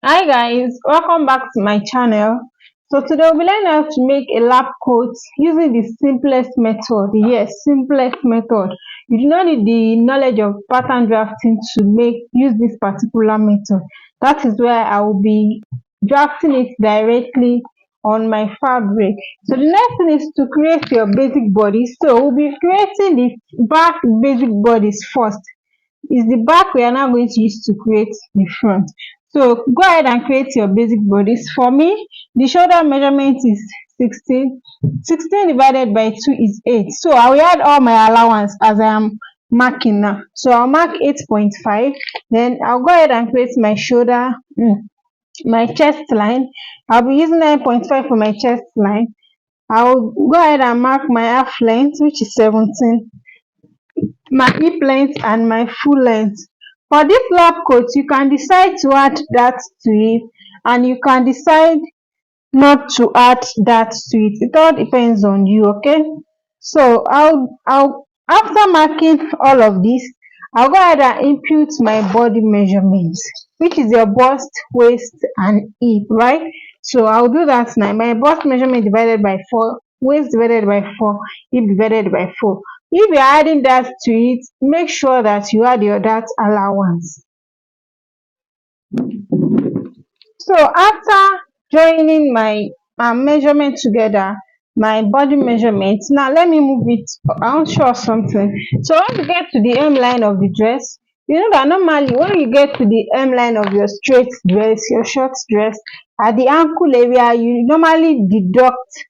Hi guys, welcome back to my channel. So today we'll learn how to make a lab coat using the simplest method. Yes, simplest method. You do not need the knowledge of pattern drafting to use this particular method. That is why I will be drafting it directly on my fabric. So the next thing is to create your basic body. So we'll be creating the back basic bodies first. Is the back we are now going to use to create the front. So go ahead and create your basic bodice. For me, the shoulder measurement is 16. 16 divided by 2 is 8. So I will add all my allowance as I am marking now. So I'll mark 8.5. Then I'll go ahead and create my shoulder, my chest line. I'll be using 9.5 for my chest line. I'll go ahead and mark my half length, which is 17, my hip length and my full length. For this lab coat, you can decide to add that to it, and you can decide not to add that to it. It all depends on you, okay? So I'll after marking all of this, I'll go ahead and input my body measurements, which is your bust, waist and hip, right? So I'll do that now. My bust measurement divided by 4, waist divided by 4, hip divided by 4. If you're adding that to it, make sure that you add your that allowance. So after joining my measurement together, my body measurement, now let me move it. I want to show something. So when you get to the hemline of the dress, you know that normally when you get to the hemline of your straight dress, your short dress, at the ankle area, you normally deduct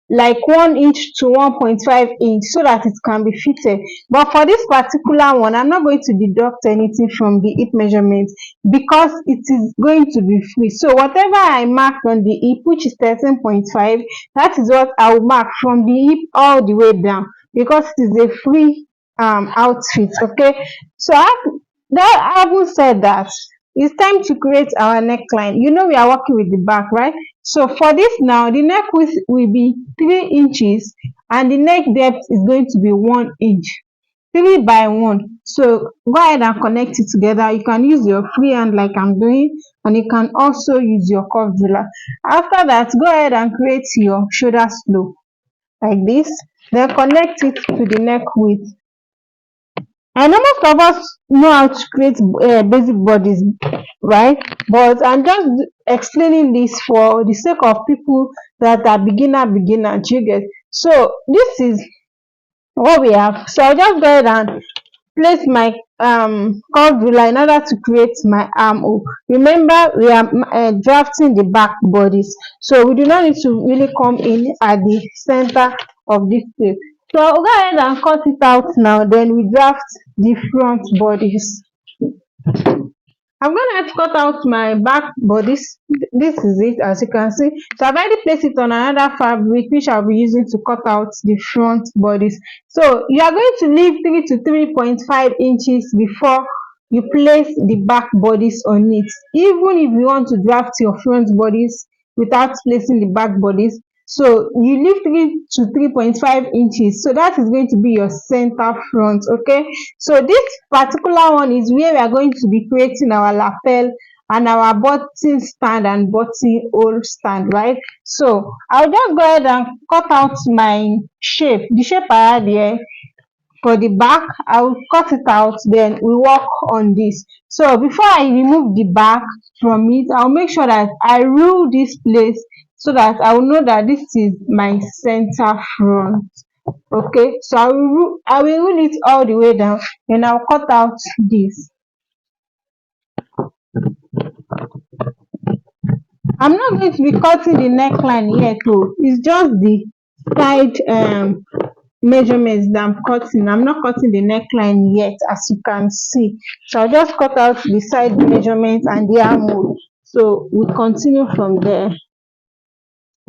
like 1 inch to 1.5 inch so that it can be fitted. But for this particular one, I'm not going to deduct anything from the hip measurement because it is going to be free. So whatever I mark on the hip, which is 13.5, that is what I will mark from the hip all the way down because it is a free outfit. Okay, so having said that, it's time to create our neckline. You know we are working with the back, right? So for this now, the neck width will be 3 inches and the neck depth is going to be 1 inch. 3 by 1. So go ahead and connect it together. You can use your free hand like I'm doing, and you can also use your curved ruler. After that, go ahead and create your shoulder slope like this. Then connect it to the neck width. I know most of us know how to create basic bodies, right? But I'm just explaining this for the sake of people that are beginner, do you get? So this is what we have. So I'll just go ahead and place my curved ruler in order to create my armhole. Remember, we are drafting the back bodies, so we do not need to really come in at the center of this place. So I'll go ahead and cut it out now, then we draft the front bodies. I'm gonna cut out my back bodice. This is it, as you can see. So I've already placed it on another fabric which I'll be using to cut out the front bodice. So you are going to leave 3 to 3.5 inches before you place the back bodice on it. Even if you want to draft your front bodice without placing the back bodice, so you leave 3 to 3.5 inches, so that is going to be your center front. Okay, so this particular one is where we are going to be creating our lapel and our button stand and buttonhole stand, right? So I'll just go ahead and cut out my shape, the shape I had here. For the back, I will cut it out, then we work on this. So before I remove the back from it, I'll make sure that I rule this place so that I will know that this is my center front. Okay, so I will rule it all the way down, and I'll cut out this. I'm not going to be cutting the neckline yet too. It's just the side measurements that I'm cutting. I'm not cutting the neckline yet, as you can see. So I'll just cut out the side measurements and the armhole. So we'll continue from there.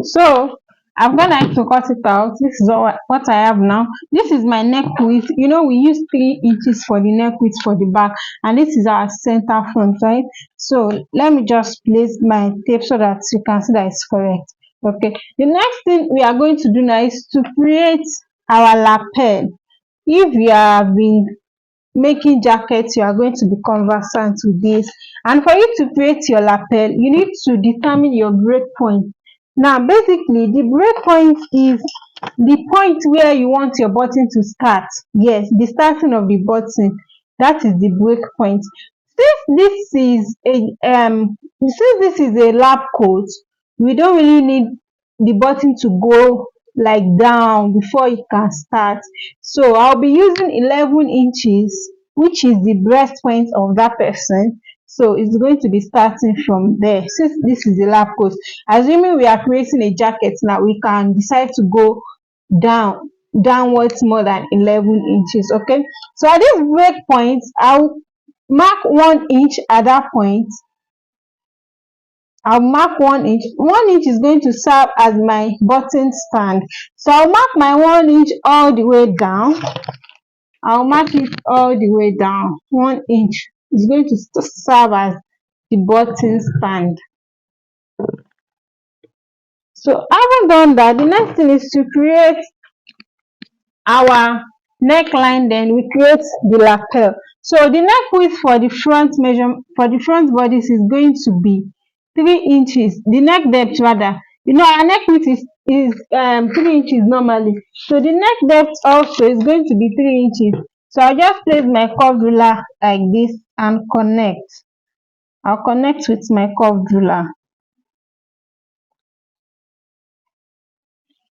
So I'm gonna to cut it out. This is what I have now. This is my neck width. You know, we use 3 inches for the neck width for the back, and this is our center front, right? So let me just place my tape so that you can see that it's correct. Okay, the next thing we are going to do now is to create our lapel. If you have been making jackets, you are going to be conversant with this. And for you to create your lapel, you need to determine your break point. Now basically the break point is the point where you want your button to start. Yes, the starting of the button, that is the break point. Since this is a lab coat, we don't really need the button to go like down before it can start. So I'll be using 11 inches, which is the breast point of that person. So it's going to be starting from there. Since this is a lab coat, assuming we are creating a jacket now, we can decide to go downwards more than 11 inches. Okay, so at this break point, I'll mark 1 inch at that point. I'll mark 1 inch. 1 inch is going to serve as my button stand. So I'll mark my 1 inch all the way down. I'll mark it all the way down. 1 inch is going to serve as the button stand. So having done that, the next thing is to create our neckline. Then we create the lapel. So the neck width for the front bodice is going to be 3 inches. The neck depth rather, our neck width is 3 inches normally, so the neck depth also is going to be 3 inches. So I'll just place my curved ruler like this and connect. I'll connect with my curved ruler.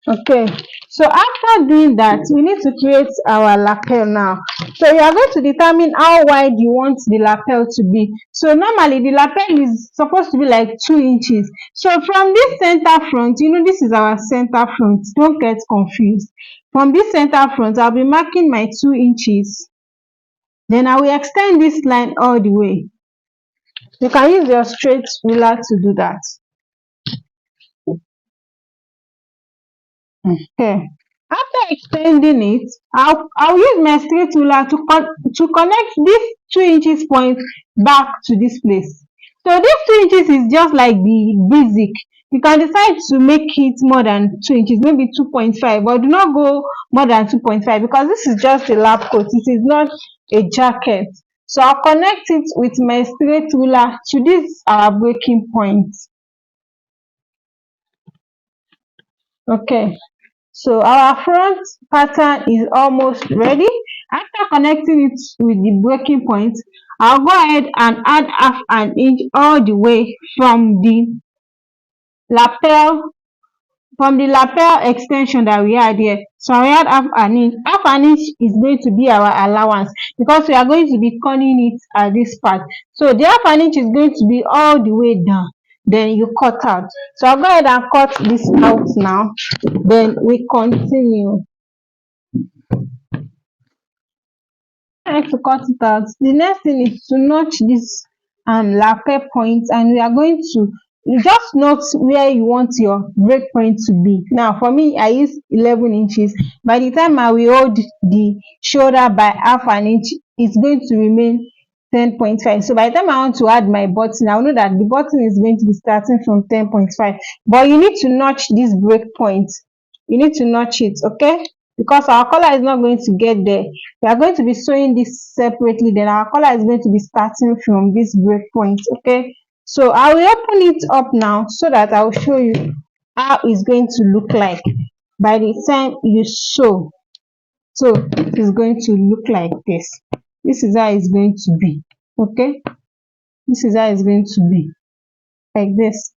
Okay, so after doing that, we need to create our lapel now. So you are going to determine how wide you want the lapel to be. So normally the lapel is supposed to be like 2 inches. So from this center front, this is our center front, don't get confused. From this center front, I'll be marking my 2 inches. Then I will extend this line all the way. You can use your straight ruler to do that. Okay. After extending it, I'll use my straight ruler to connect this 2 inches point back to this place. So this 2 inches is just like the basic. You can decide to make it more than 2 inches, maybe 2.5, but do not go more than 2.5 because this is just a lab coat. It is not a jacket. So I'll connect it with my straight ruler to this our breaking point. Okay. So our front pattern is almost ready. After connecting it with the breaking point, I'll go ahead and add half an inch all the way from the lapel extension that we had here. So I add half an inch. Half an inch is going to be our allowance because we are going to be turning it at this part. So the half an inch is going to be all the way down. Then you cut out. So I'll go ahead and cut this out now. Then we continue. To cut it out, the next thing is to notch this lapel point, and we are going to just note where you want your break point to be. Now for me, I use 11 inches. By the time I will hold the shoulder by half an inch, it's going to remain 10.5. So by the time I want to add my button, I will know that the button is going to be starting from 10.5. But you need to notch this break point. You need to notch it, okay? Because our collar is not going to get there. We are going to be sewing this separately. Then our collar is going to be starting from this break point. Okay, so I will open it up now so that I will show you how it's going to look like by the time you sew. So it is going to look like this. This is how it's going to be. Okay, this is how it's going to be, like this.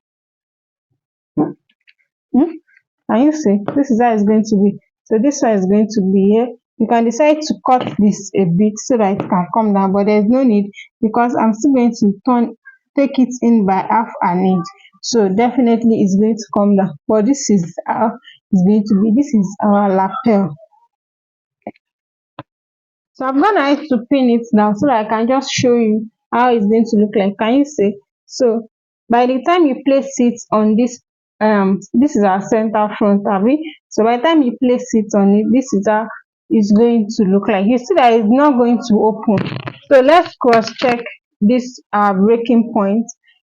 Can you see? This is how it's going to be. So this one is going to be here. You can decide to cut this a bit so that it can come down, but there's no need because I'm still going to take it in by half an inch. So definitely it's going to come down. But this is how it's going to be. This is our lapel. So I'm gonna have to pin it down so that I can just show you how it's going to look like. Can you see? So by the time you place it on this is our center front, abi. So by the time you place it on it, this is how it's going to look like. You see that it's not going to open. So let's cross check this breaking point.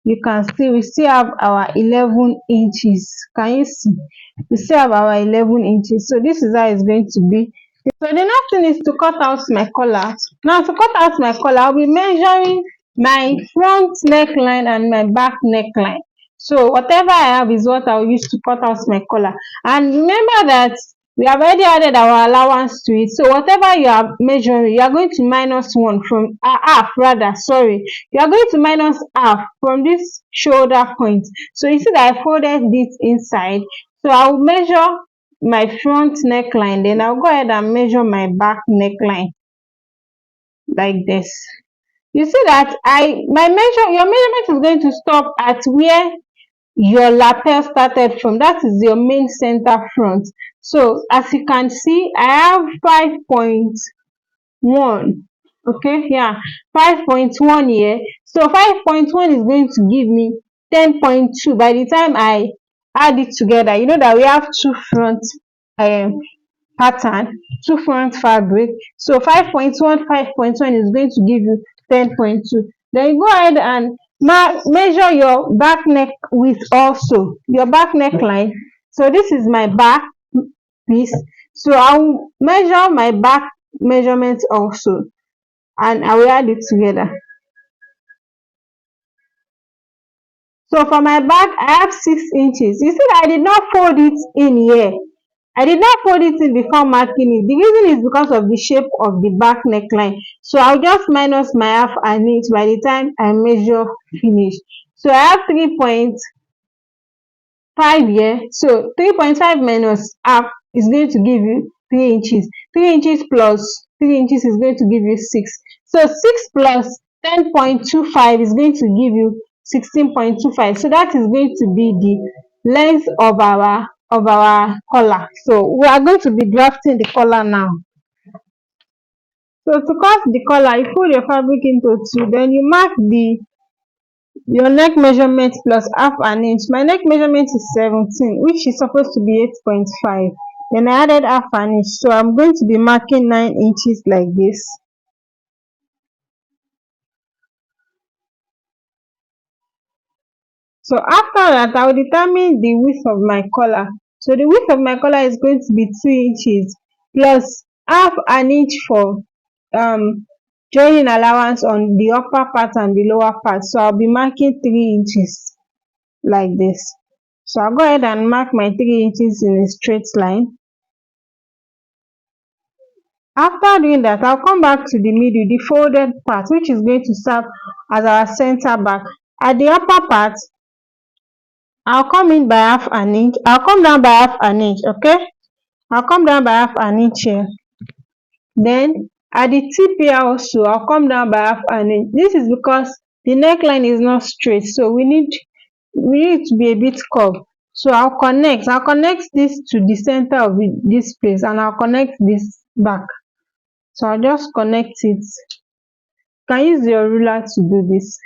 You can see we still have our 11 inches. Can you see? We still have our 11 inches. So this is how it's going to be So the next thing is to cut out my collar. Now to cut out my collar, I'll be measuring my front neckline and my back neckline. So whatever I have is what I'll use to cut out my collar. And remember that we have already added our allowance to it. So whatever you are measuring, you are going to minus one from half rather, sorry. You are going to minus half from this shoulder point. So you see that I folded this inside. So I'll measure my front neckline, then I'll go ahead and measure my back neckline like this. You see that your measurement is going to stop at where your lapel started from. That is your main center front. So as you can see, I have 5.1. Okay, yeah, 5.1 here. So 5.1 is going to give me 10.2 by the time I add it together. You know that we have two front um pattern, two front fabric. So 5.1, 5.1 is going to give you 10.2. Then you go ahead and measure your back neck width also, your back neckline. So this is my back piece. So I'll measure my back measurement also and I will add it together. So for my back, I have 6 inches. You see that I did not fold it in here. I did not fold it in before marking it. The reason is because of the shape of the back neckline. So I'll just minus my half an inch by the time I measure finish. So I have 3.5 here. So 3.5 minus half is going to give you 3 inches. 3 inches plus 3 inches is going to give you 6. So 6 plus 10.25 is going to give you 16.25. So that is going to be the length of our collar. So we are going to be drafting the collar now. So to cut the collar, you fold your fabric into two, then you mark your neck measurement plus half an inch. My neck measurement is 17, which is supposed to be 8.5. Then I added half an inch, so I'm going to be marking 9 inches like this. So after that, I will determine the width of my collar. So the width of my collar is going to be 2 inches plus half an inch for joining allowance on the upper part and the lower part. So I'll be marking 3 inches like this. So I'll go ahead and mark my 3 inches in a straight line. After doing that, I'll come back to the middle, the folded part, which is going to serve as our center back. At the upper part, I'll come in by half an inch. I'll come down by half an inch, okay? I'll come down by half an inch here. Then at the tip here also, I'll come down by half an inch. This is because the neckline is not straight, so we need it to be a bit curved. So I'll connect this to the center of this place, and I'll connect this back. So I'll just connect it. You can use your ruler to do this.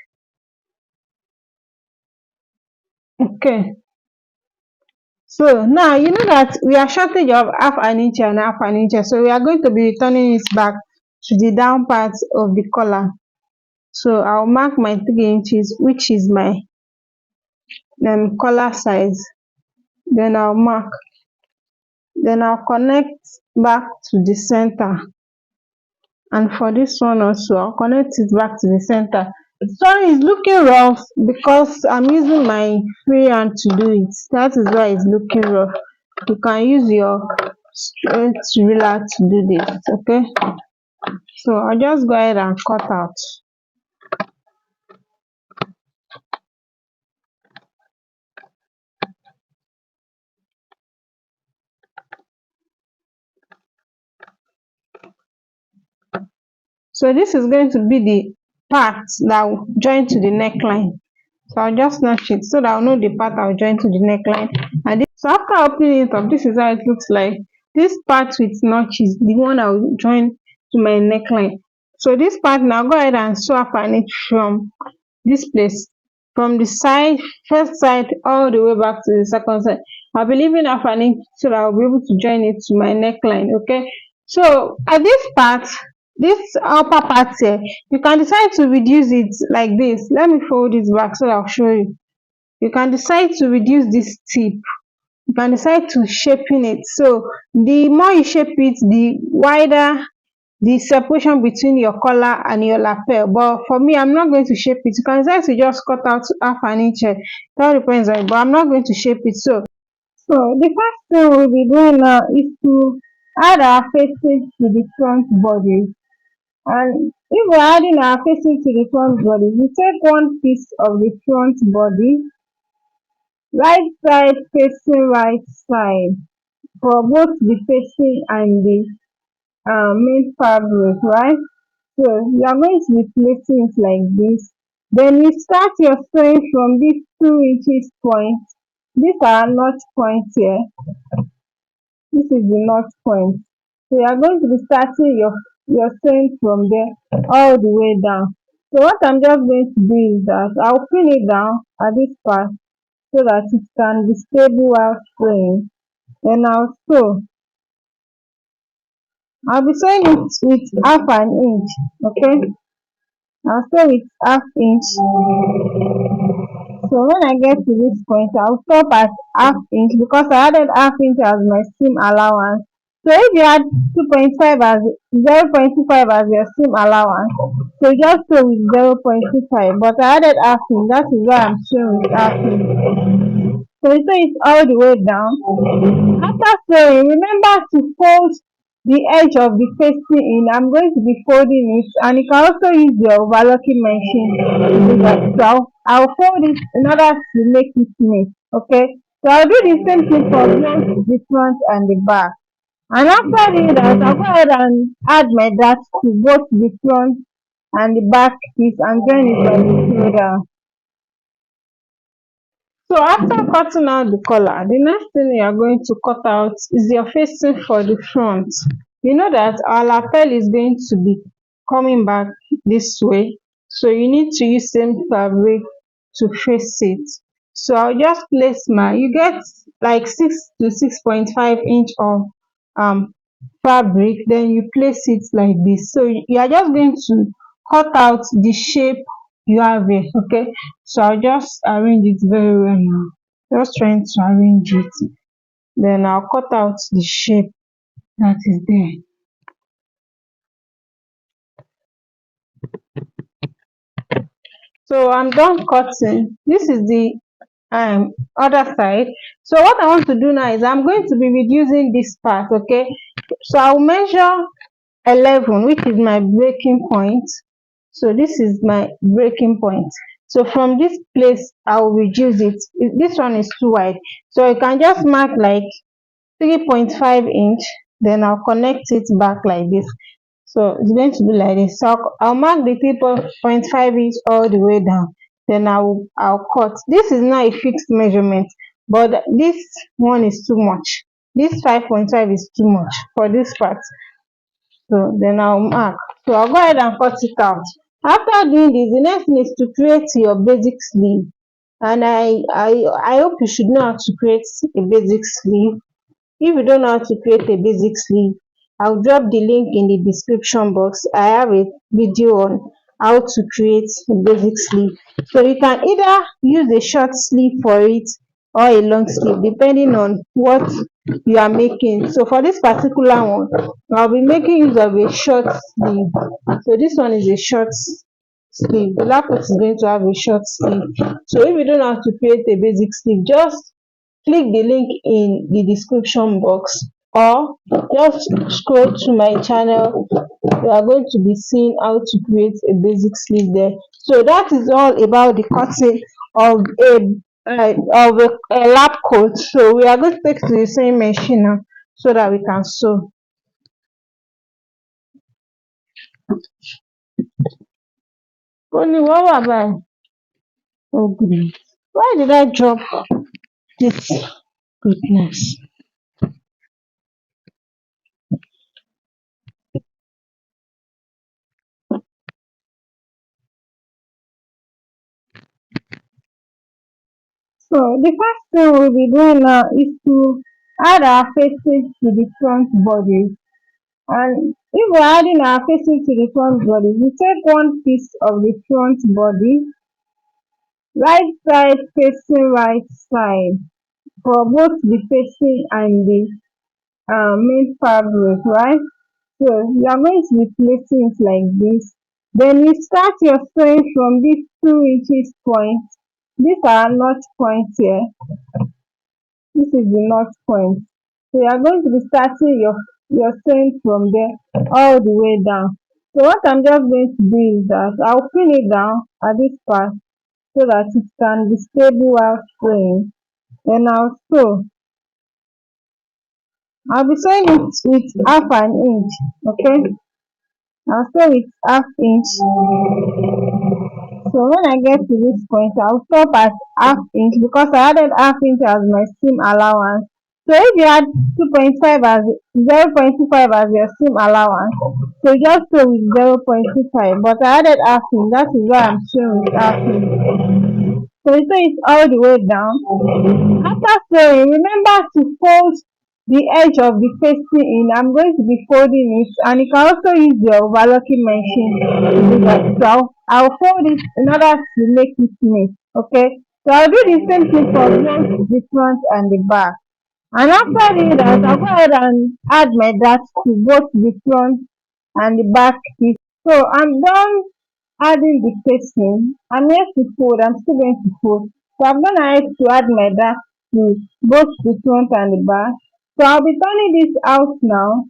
Okay. So now you know that we are shortage of half an inch and half an inch. So we are going to be returning it back to the down part of the collar. So I'll mark my 3 inches, which is my collar size. Then I'll mark. Then I'll connect back to the center. And for this one also, I'll connect it back to the center. Sorry, it's looking rough because I'm using my free hand to do it. That is why it's looking rough. You can use your straight ruler to do this, okay? So I'll just go ahead and cut out. So this is going to be the part that will join to the neckline. So I'll just notch it so that I'll know the part I'll join to the neckline. And so after opening it up, this is how it looks like. This part with notches, the one I'll join to my neckline. So this part now, go ahead and swap an inch from this place, from the side, first side all the way back to the second side. I'll be leaving half an inch so that I'll be able to join it to my neckline. Okay. So at this part, this upper part here, you can decide to reduce it like this. Let me fold it back so I'll show you. You can decide to reduce this tip you can decide to shaping it. So the more you shape it, the wider the separation between your collar and your lapel. But for me, I'm not going to shape it. You can decide to just cut out half an inch. It all depends on it, but I'm not going to shape it. So the first thing we'll be doing now is to add our facing to the front body. And if we're adding our facing to the front body, we take one piece of the front body, right side facing right side for both the facing and the main fabric, right? So you are going to be placing it like this. Then you start your sewing from this 2 inches point. These are notch points here. This is the notch point. So you are going to be starting your sewing from there all the way down. So what I'm just going to do is that I'll pin it down at this part so that it can be stable while sewing. Then I'll be sewing it with half an inch. Okay, I'll sew with half inch. So when I get to this point, I'll stop at half inch because I added half inch as my seam allowance. So if you add 2.5 as 0.25 as your seam allowance, so you just sew with 0.25. But I added half inch. That is why I'm sewing with half inch. So you sew it all the way down. After sewing, remember to fold the edge of the facing in. I'm going to be folding it, and you can also use your overlocking machine to do that. So I'll fold it in order to make it neat. Okay, so I'll do the same thing for both the front and the back. And after doing that, I'll go ahead and add my dart to both the front and the back piece and join it by the shoulder. So after cutting out the collar, the next thing you are going to cut out is your facing for the front. You know that our lapel is going to be coming back this way, so you need to use same fabric to face it. So I'll just place you get like 6 to 6.5 inch of um fabric, then you place it like this. So you are just going to cut out the shape you have it. Okay, so I'll just arrange it very well now. Just trying to arrange it, then I'll cut out the shape that is there. So I'm done cutting. This is the other side. So what I want to do now is I'm going to be reducing this part. Okay, so I'll measure 11, which is my breaking point. So this is my breaking point. So from this place I'll reduce it. This one is too wide, so you can just mark like 3.5 inch, then I'll connect it back like this. So it's going to be like this. So I'll mark the 3.5 inch all the way down, then I'll cut. This is not a fixed measurement, but this one is too much. This 5.5 is too much for this part. So then I'll mark. So I'll go ahead and cut it out. After doing this, the next thing is to create your basic sleeve. And I hope you should know how to create a basic sleeve. If you don't know how to create a basic sleeve, I'll drop the link in the description box. I have a video on how to create a basic sleeve. So you can either use a short sleeve for it or a long sleeve depending on what you are making. So for this particular one, I'll be making use of a short sleeve. So this one is a short sleeve. The lapel is going to have a short sleeve. So if you don't know how to create a basic sleeve, just click the link in the description box or just scroll to my channel. You are going to be seeing how to create a basic sleeve there. So that is all about the cutting of a lap coat. So we are going to take to the same machine now so that we can sew. Only what about? Oh goodness, why did I drop this? Goodness. So the first thing we'll be doing now is to add our facing to the front body. And if we're adding our facing to the front body, we take one piece of the front body, right side facing right side for both the facing and the main fabric, right? So you are going to be placing it like this. Then you start your sewing from this 2 inches point. These are notch points here. This is the notch point. So you are going to be starting your sewing from there all the way down. So what I'm just going to do is that I'll pin it down at this part so that it can be stable while sewing. Then I'll be sewing it with half an inch. Okay, I'll sew with half inch. So when I get to this point, I'll stop at half inch because I added half inch as my seam allowance. So if you add 2.5 as 0.25 as your seam allowance, so you just sew with 0.25. But I added half inch. That is why I'm sewing with half inch. So you sew it all the way down. After sewing, remember to fold the edge of the facing in. I'm going to be folding it, and you can also use your overlocking machine to do that. So I'll fold it in order to make it neat. Okay, so I'll do the same thing for both the front and the back. And after doing that, I'll go ahead and add my dart to both the front and the back piece. So I'm done adding the facing. I'm yet to fold. I'm still going to fold. So I'm gonna add to add my dart to both the front and the back. So I'll be turning this out now.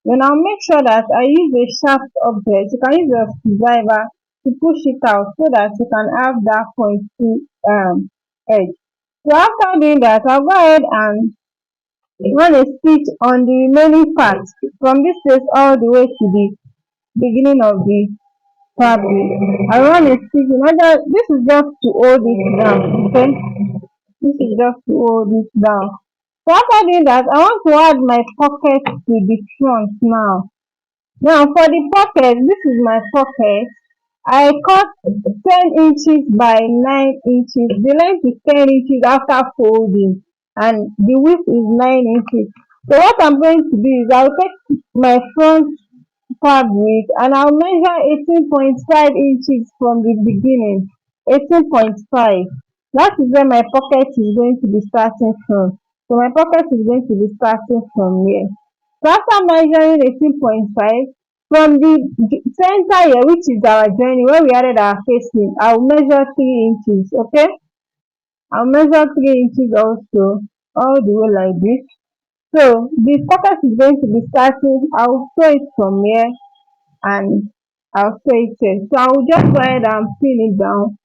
Then I'll make sure that I use a sharp object. You can use your screwdriver to push it out so that you can have that pointy edge. So after doing that, I'll go ahead and run a stitch on the remaining part from this place all the way to the beginning of the fabric. I run a stitch in order, this is just to hold it down, okay? This is just to hold it down. So after doing that, I want to add my pocket to the front now. Now for the pocket, this is my pocket. I cut 10 inches by 9 inches. The length is 10 inches after folding and the width is 9 inches. So what I'm going to do is I'll take my front fabric and I'll measure 18.5 inches from the beginning. 18.5. That is where my pocket is going to be starting from. So my pocket is going to be starting from here. So after measuring 18.5, from the center here, which is our joining, where we added our facing, I'll measure 3 inches. Okay, I'll measure 3 inches also, all the way like this. So the pocket is going to be starting. I'll sew it from here and I'll sew it here. So I'll just go ahead and pin it down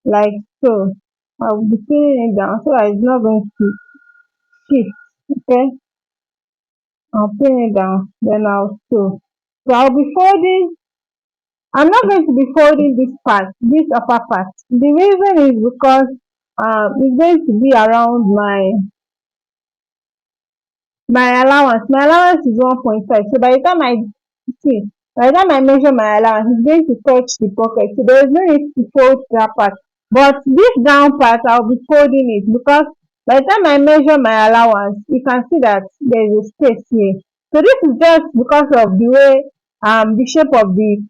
like so. I'll be pinning it down so that it's not going to shift. Okay, I'll pin it down, then I'll sew. So I'll be folding. I'm not going to be folding this part, this upper part. The reason is because it's going to be around my allowance. My allowance is 1.5. So see, by the time I measure my allowance, it's going to touch the pocket. So there is no need to fold that part. But this down part, I'll be folding it because by the time I measure my allowance, you can see that there is a space here. So this is just because of the way the shape of the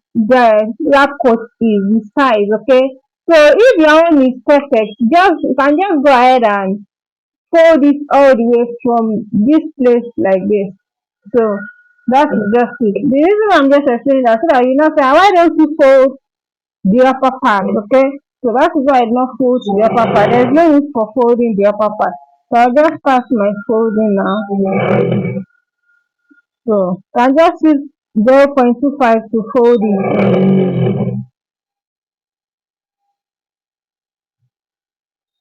wrap coat is, the size, okay? So if your own is perfect, just you can just go ahead and fold it all the way from this place like this. So that is just it. The reason I'm just explaining that so that you know say why don't you fold the upper part, okay? So that is why I did not fold the upper part. There's no need for folding the upper part. So I'll just start my folding now. So I just use 0.25 to fold it.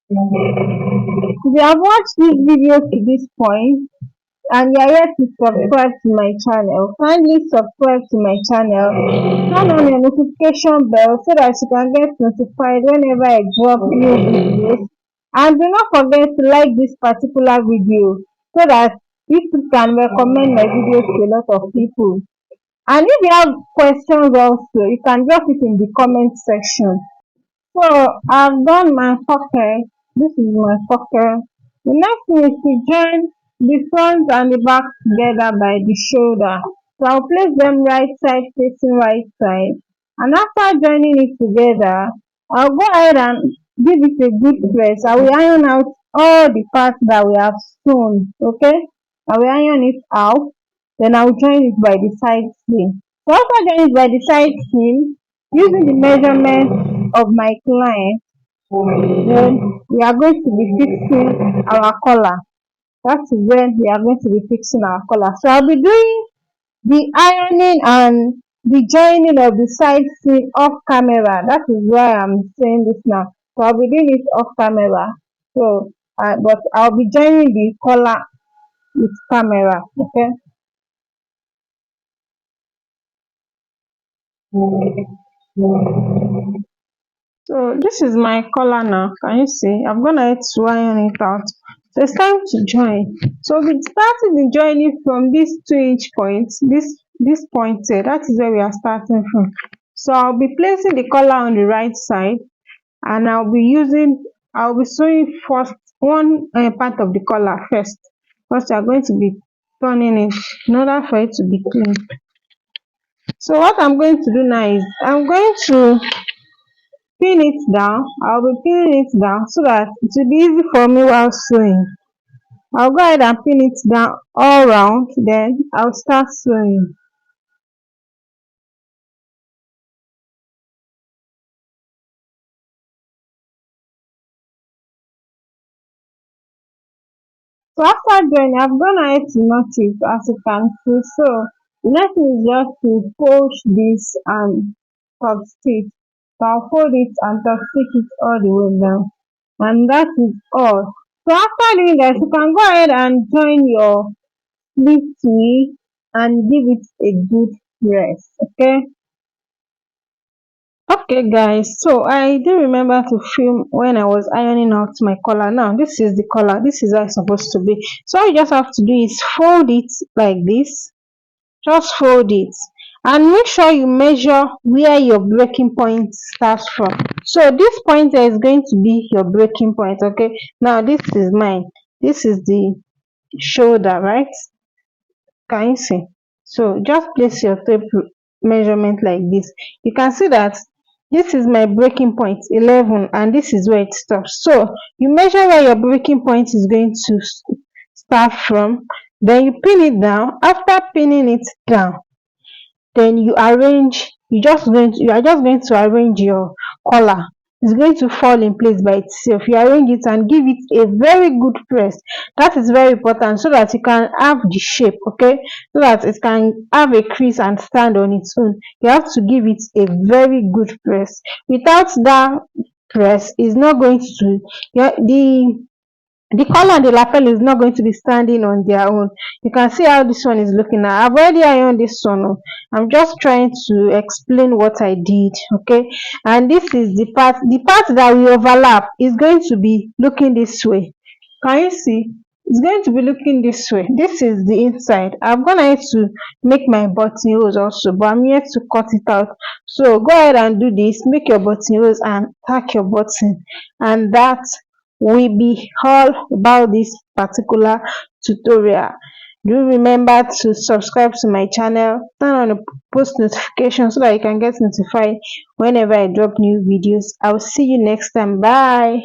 If you have watched this video to this point and you are yet to subscribe to my channel, kindly subscribe to my channel, turn on your notification bell so that you can get notified whenever I drop new videos. And do not forget to like this particular video so that people can recommend my videos to a lot of people. And if you have questions also, you can drop it in the comment section. So I've done my pocket. This is my pocket. The next thing is to join the front and the back together by the shoulder. So I'll place them right side facing right side. And after joining it together, I'll go ahead and give it a good press. I will iron out all the parts that we have sewn. Okay, I will iron it out, then I will join it by the side seam. So after joining it by the side seam, using the measurement of my client, then we are going to be fixing our collar. That is when we are going to be fixing our collar. So I'll be doing the ironing and the joining of the side seam off camera. That is why I'm saying this now. So I'll be doing it off camera. So but I'll be joining the collar with camera. Okay. So this is my collar now. Can you see? I'm gonna head to iron it out. So it's time to join. So we started the joining from this 2 inch point. This point here. That is where we are starting from. So I'll be placing the collar on the right side, and I'll be sewing first one part of the collar first. First, we are going to be turning it in order for it to be clean. So what I'm going to do now is I'm going to pin it down. I'll be pinning it down so that it will be easy for me while sewing. I'll go ahead and pin it down all round, then I'll start sewing. So after joining, I've gone ahead to knot it as you can see. So the next thing is just to fold this and top stitch. So I'll fold it and top stitch it all the way down. And that is all. So after doing that, you can go ahead and join your sleeve to it and give it a good rest. Okay. Okay guys, so I do remember to film when I was ironing out my collar. Now this is the collar, this is how it's supposed to be. So all you just have to do is fold it like this, just fold it, and make sure you measure where your breaking point starts from. So this point here is going to be your breaking point. Okay, now this is mine, this is the shoulder, right? Can you see? So just place your tape measurement like this. You can see that this is my breaking point 11, and this is where it stops. So you measure where your breaking point is going to start from, then you pin it down. After pinning it down, then you are just going to arrange your collar. It's going to fall in place by itself. You arrange it and give it a very good press. That is very important so that you can have the shape. Okay, so that it can have a crease and stand on its own. You have to give it a very good press. Without that press, it's not going to, yeah, the collar and the lapel is not going to be standing on their own. You can see how this one is looking now. I've already ironed this one. Oh. I'm just trying to explain what I did. Okay, and this is the part that we overlap is going to be looking this way. Can you see? It's going to be looking this way. This is the inside. I'm gonna have to make my buttonholes also, but I'm here to cut it out. So go ahead and do this. Make your buttonholes and tack your button, and that will be all about this particular tutorial. Do remember to subscribe to my channel, turn on the post notification so that you can get notified whenever I drop new videos. I'll see you next time. Bye.